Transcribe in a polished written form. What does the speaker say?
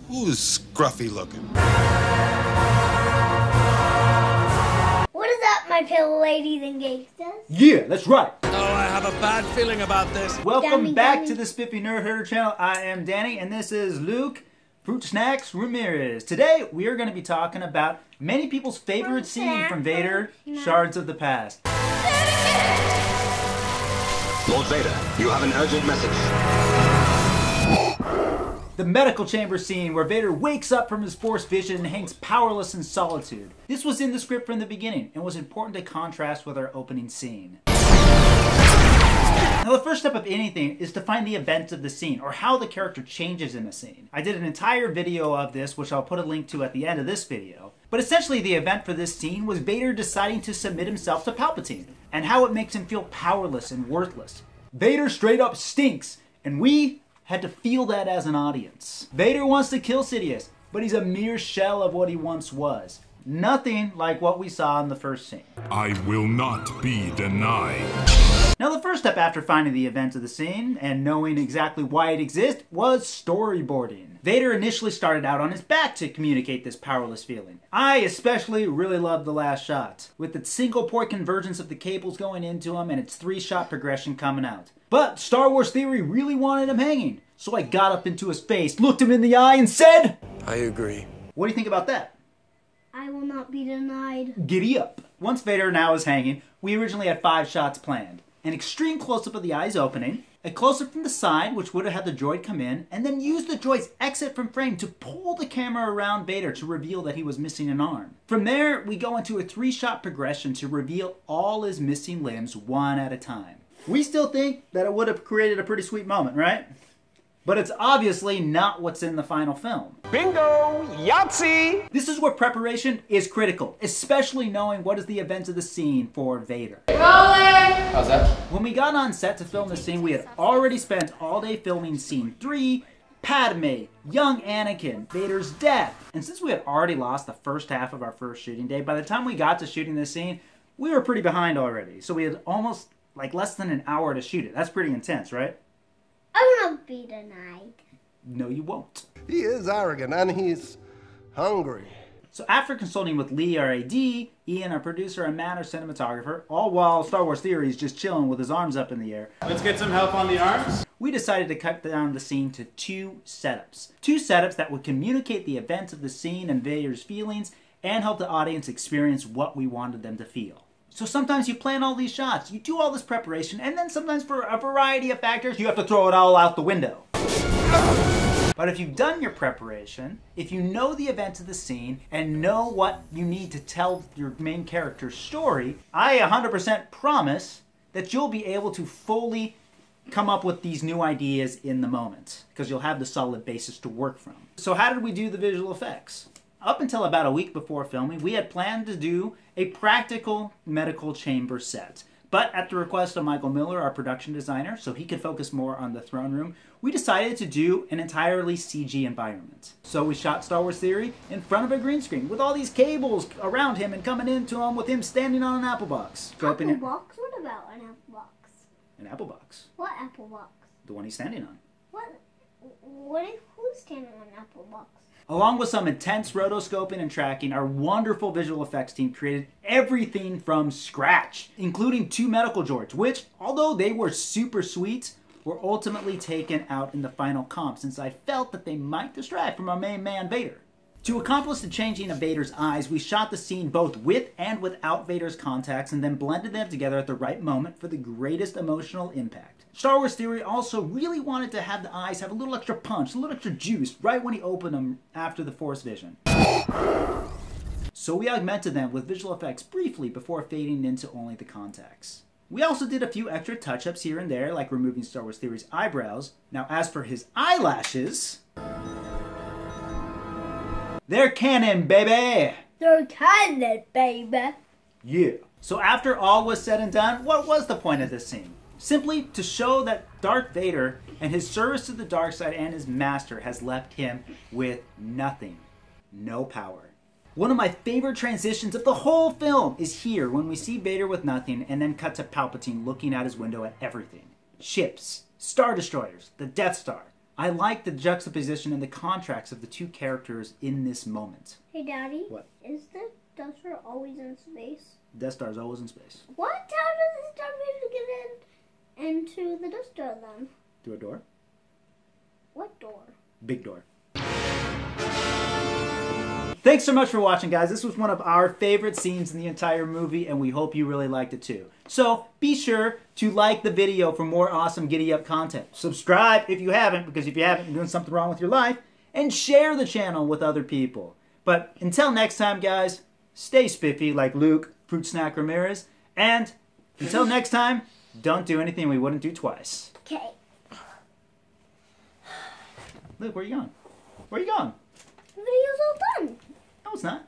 Who's scruffy looking? What is that, my fellow ladies and gangsters? Yeah, that's right. Oh, I have a bad feeling about this. Welcome back to the Spiffy Nerd Herder channel. I am Danny, and this is Luke Fruit Snacks Ramirez. Today, we are going to be talking about many people's favorite scene from Vader, Shards of the Past. Lord Vader, you have an urgent message. The medical chamber scene where Vader wakes up from his Force vision and hangs powerless in solitude. This was in the script from the beginning and was important to contrast with our opening scene. Now the first step of anything is to find the events of the scene, or how the character changes in a scene. I did an entire video of this, which I'll put a link to at the end of this video. But essentially the event for this scene was Vader deciding to submit himself to Palpatine, and how it makes him feel powerless and worthless. Vader straight up stinks, and we had to feel that as an audience. Vader wants to kill Sidious, but he's a mere shell of what he once was. Nothing like what we saw in the first scene. I will not be denied. Now the first step after finding the event of the scene and knowing exactly why it exists was storyboarding. Vader initially started out on his back to communicate this powerless feeling. I especially really loved the last shot, with its single point convergence of the cables going into him and its 3-shot progression coming out. But Star Wars Theory really wanted him hanging, so I got up into his face, looked him in the eye and said, I agree. What do you think about that? I will not be denied. Giddy up. Once Vader now is hanging, we originally had 5 shots planned. An extreme close-up of the eyes opening, a close-up from the side, which would have had the droid come in, and then use the droid's exit from frame to pull the camera around Vader to reveal that he was missing an arm. From there, we go into a 3-shot progression to reveal all his missing limbs one at a time. We still think that it would have created a pretty sweet moment, right? But it's obviously not what's in the final film. Bingo! Yahtzee! This is where preparation is critical, especially knowing what is the events of the scene for Vader. Rolling! How's that? When we got on set to film the scene, we had already spent all day filming scene 3, Padme, young Anakin, Vader's death. And since we had already lost the first half of our first shooting day, by the time we got to shooting this scene, we were pretty behind already. So we had almost less than an hour to shoot it. That's pretty intense, right? I will not be denied. No, you won't. He is arrogant and he's hungry. So after consulting with Lee, our AD, Ian, our producer, and Matt, our cinematographer, all while Star Wars Theory is just chilling with his arms up in the air, Let's get some help on the arms. we decided to cut down the scene to 2 setups. 2 setups that would communicate the events of the scene and Vader's feelings and help the audience experience what we wanted them to feel. So sometimes you plan all these shots, you do all this preparation, and then sometimes for a variety of factors, you have to throw it all out the window. But if you've done your preparation, if you know the events of the scene, and know what you need to tell your main character's story, I 100% promise that you'll be able to fully come up with these new ideas in the moment, because you'll have the solid basis to work from. So how did we do the visual effects? Up until about a week before filming, we had planned to do a practical medical chamber set. But at the request of Michael Miller, our production designer, so he could focus more on the throne room, we decided to do an entirely CG environment. So we shot Star Wars Theory in front of a green screen with all these cables around him and coming into him with him standing on an apple box. Apple box? What about an apple box? An apple box. What apple box? The one he's standing on. Who's standing on an apple box? Along with some intense rotoscoping and tracking, our wonderful visual effects team created everything from scratch, including 2 medical droids, which, although they were super sweet, were ultimately taken out in the final comp since I felt that they might distract from our main man, Vader. To accomplish the changing of Vader's eyes, we shot the scene both with and without Vader's contacts and then blended them together at the right moment for the greatest emotional impact. Star Wars Theory also really wanted to have the eyes have a little extra punch, a little extra juice, right when he opened them after the Force vision. So we augmented them with visual effects briefly before fading into only the contacts. We also did a few extra touch-ups here and there, like removing Star Wars Theory's eyebrows. Now as for his eyelashes, they're canon, baby! They're canon, baby! Yeah. So after all was said and done, what was the point of this scene? Simply to show that Darth Vader and his service to the dark side and his master has left him with nothing. No power. One of my favorite transitions of the whole film is here when we see Vader with nothing and then cut to Palpatine looking out his window at everything. Ships, Star Destroyers, the Death Star, I like the juxtaposition and the contrast of the two characters in this moment. Hey, Daddy. What? Is the Death Star always in space? Death Star's always in space. What? How does Darth Vader get into the Death Star then? Through a door? What door? Big door. Thanks so much for watching, guys. This was one of our favorite scenes in the entire movie, and we hope you really liked it too. So be sure to like the video for more awesome Giddy Up content. Subscribe if you haven't, because if you haven't, you're doing something wrong with your life. And share the channel with other people. But until next time, guys, stay spiffy like Luke, Fruit Snack Ramirez. And until next time, don't do anything we wouldn't do twice. Okay. Luke, where are you going? Where are you going? The video's all done. No, it's not.